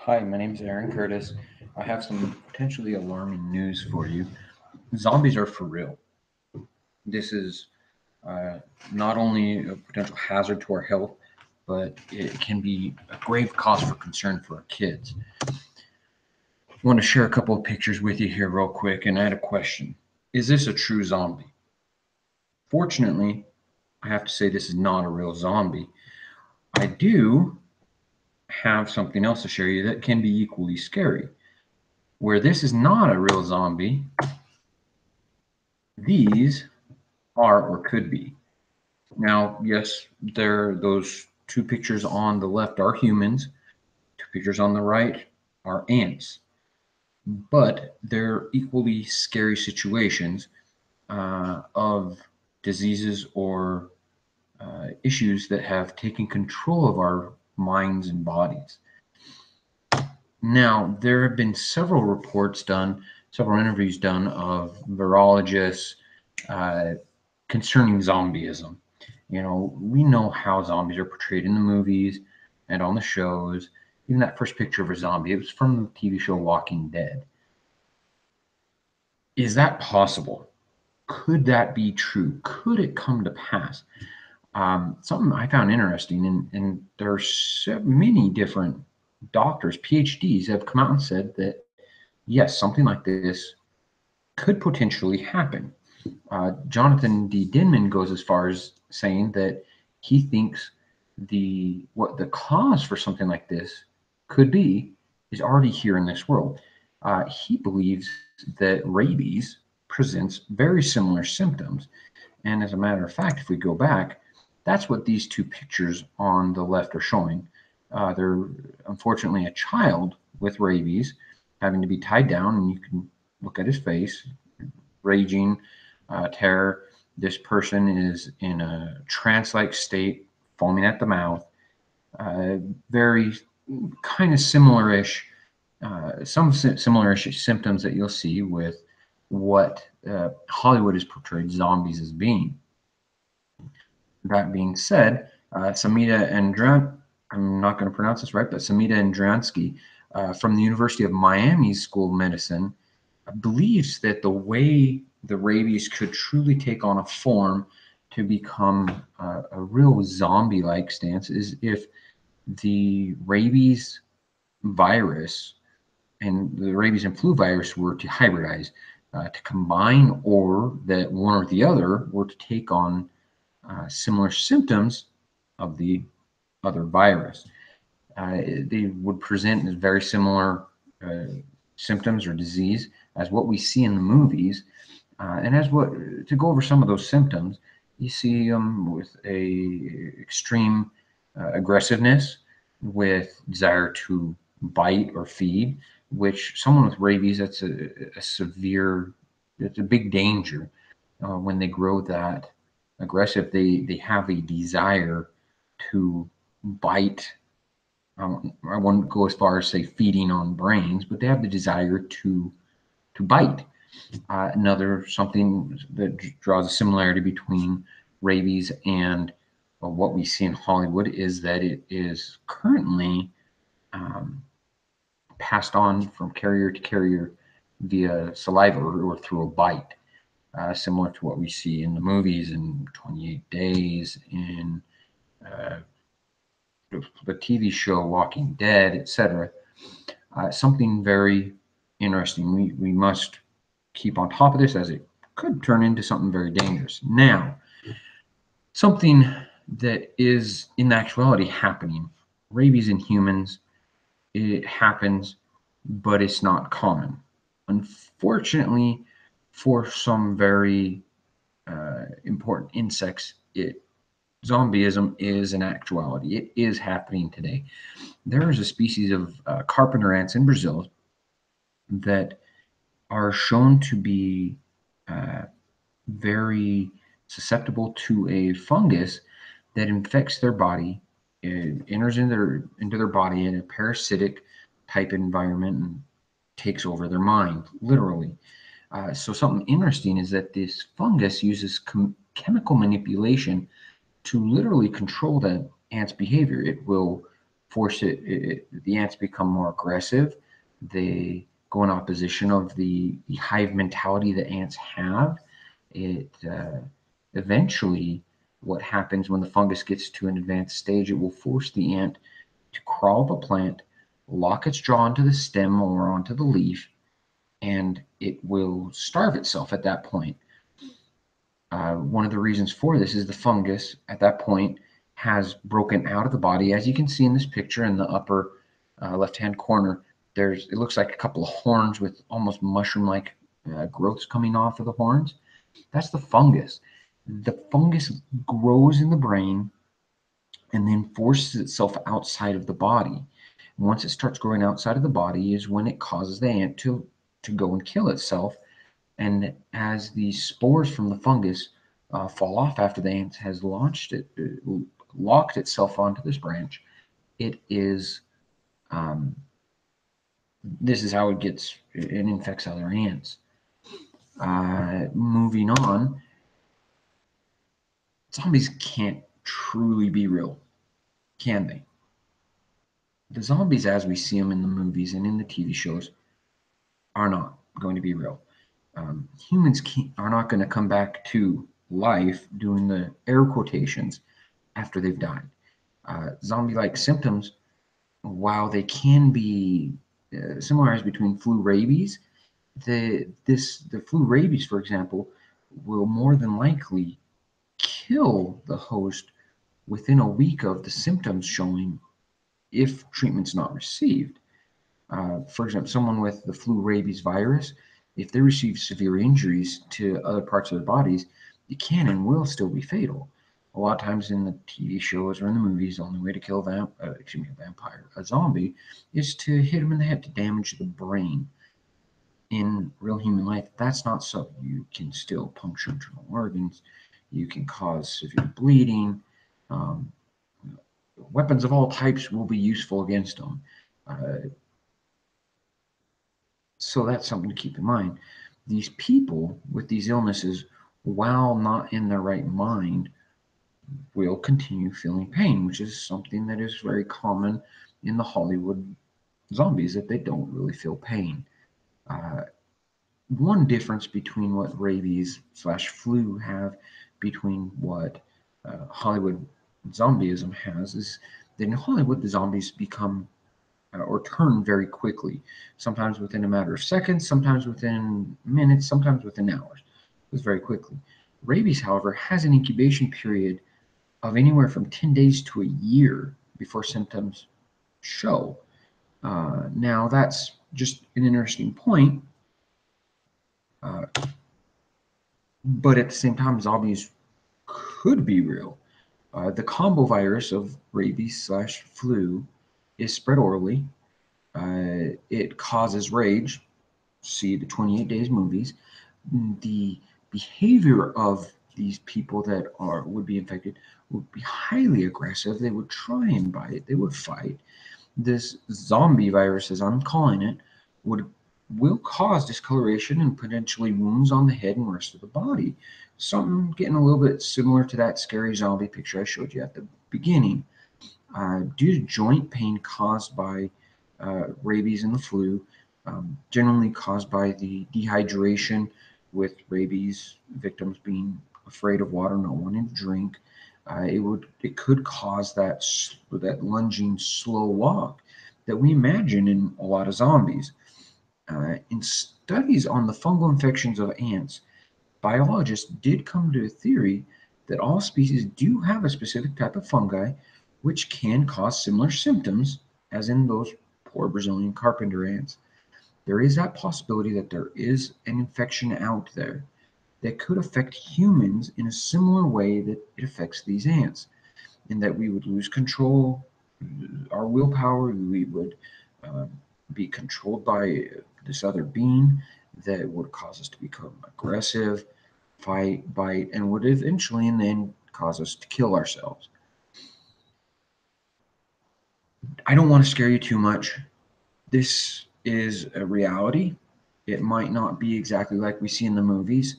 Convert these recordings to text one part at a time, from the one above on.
Hi, my name is Aaron Curtis. I have some potentially alarming news for you. Zombies are for real. This is uh, not only a potential hazard to our health, but it can be a grave cause for concern for our kids. I want to share a couple of pictures with you here, real quick, and I had a question. Is this a true zombie? Fortunately, I have to say this is not a real zombie. I do have something else to share you that can be equally scary. Where this is not a real zombie, these are or could be. Now, yes, there those two pictures on the left are humans, two pictures on the right are ants, but they're equally scary situations of diseases or issues that have taken control of our minds and bodies. Now, there have been several reports done, several interviews done of virologists uh, concerning zombieism. We know how zombies are portrayed in the movies and on the shows. Even that first picture of a zombie, it was from the TV show Walking Dead. Is that possible? Could that be true? Could it come to pass? Something I found interesting, and there are so many different doctors, PhDs, have come out and said that yes, something like this could potentially happen. Jonathan D. Denman goes as far as saying that he thinks what the cause for something like this could be is already here in this world. He believes that rabies presents very similar symptoms, and as a matter of fact, if we go back, that's what these two pictures on the left are showing. They're unfortunately a child with rabies having to be tied down, and you can look at his face, raging terror. This person is in a trance like state, foaming at the mouth, uh, very kind of similar-ish, some similar-ish symptoms that you'll see with what Hollywood has portrayed zombies as being. That being said, Samita Andran, I'm not going to pronounce this right, but Samita Andransky from the University of Miami School of Medicine believes that the way the rabies could truly take on a form to become a real zombie like stance is if the rabies virus and the rabies and flu virus were to hybridize, to combine, or that one or the other were to take on similar symptoms of the other virus. They would present as very similar symptoms or disease as what we see in the movies. And as what to go over some of those symptoms, you see them with a extreme aggressiveness, with desire to bite or feed, which someone with rabies, that's a severe, it's a big danger. When they grow that aggressive, they have a desire to bite. I won't go as far as say feeding on brains, but they have the desire to bite. Another something that draws a similarity between rabies and what we see in Hollywood is that it is currently um, passed on from carrier to carrier via saliva or through a bite, similar to what we see in the movies in 28 Days, in uh, the TV show Walking Dead, etc. Something very interesting. We must keep on top of this as it could turn into something very dangerous. Now, something that is in actuality happening. Rabies in humans, it happens, but it's not common. Unfortunately, for some very important insects, zombieism is an actuality. It is happening today. There is a species of carpenter ants in Brazil that are shown to be uh, very susceptible to a fungus that infects their body. It enters into their body in a parasitic type environment and takes over their mind, literally. So something interesting is that this fungus uses chemical manipulation to literally control the ant's behavior. It will force the ants become more aggressive. They go in opposition of the hive mentality that ants have. It eventually, what happens when the fungus gets to an advanced stage, it will force the ant to crawl up a plant, lock its jaw onto the stem or onto the leaf, and it will starve itself at that point. One of the reasons for this is the fungus at that point has broken out of the body. As you can see in this picture in the upper left-hand corner, it looks like a couple of horns with almost mushroom-like growths coming off of the horns. That's the fungus. The fungus grows in the brain and then forces itself outside of the body. Once it starts growing outside of the body is when it causes the ant to go and kill itself. And as the spores from the fungus fall off after the ant has locked itself onto this branch, it is this is how it infects other ants. Moving on, zombies can't truly be real, can they? The zombies as we see them in the movies and in the TV shows are not going to be real. Humans are not going to come back to life, doing the air quotations, after they've died. Zombie-like symptoms, while they can be similarities between flu rabies, the flu rabies, for example, will more than likely kill the host within a week of the symptoms showing if treatment's not received. For example, someone with the flu rabies virus, if they receive severe injuries to other parts of their bodies, it can and will still be fatal. A lot of times in the TV shows or in the movies, the only way to kill a zombie, is to hit them in the head to damage the brain. In real human life, that's not so. You can still puncture internal organs. You can cause severe bleeding. Um, Weapons of all types will be useful against them. So that's something to keep in mind. These people with these illnesses, while not in their right mind, will continue feeling pain, which is something that is very common in the Hollywood zombies, that they don't really feel pain. Uh, One difference between what rabies slash flu have between what Hollywood zombieism has is that in Hollywood, the zombies become or turn very quickly, sometimes within a matter of seconds, sometimes within minutes, sometimes within hours. It's very quickly. Rabies, however, has an incubation period of anywhere from 10 days to a year before symptoms show. Now, that's just an interesting point, uh, but at the same time, zombies could be real. The combo virus of rabies slash flu is spread orally. It causes rage. See the 28 Days movies. The behavior of these people that would be infected would be highly aggressive. They would try and bite. They would fight. This zombie virus, as I'm calling it, will cause discoloration and potentially wounds on the head and rest of the body. Something getting a little bit similar to that scary zombie picture I showed you at the beginning. Due to joint pain caused by rabies and the flu, generally caused by the dehydration, with rabies victims being afraid of water, not wanting to drink. It could cause that lunging slow walk that we imagine in a lot of zombies. In studies on the fungal infections of ants, biologists did come to a theory that all species do have a specific type of fungi which can cause similar symptoms as in those poor Brazilian carpenter ants. There is that possibility that there is an infection out there that could affect humans in a similar way that it affects these ants, and that we would lose control, our willpower, we would um, be controlled by this other being that would cause us to become aggressive, fight, bite, and would eventually in the end cause us to kill ourselves. I don't want to scare you too much. This is a reality. It might not be exactly like we see in the movies,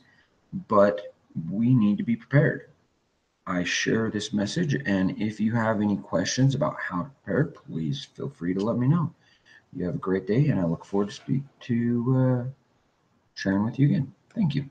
but we need to be prepared. I share this message, and if you have any questions about how to prepare, please feel free to let me know. You have a great day, and I look forward to sharing with you again. Thank you.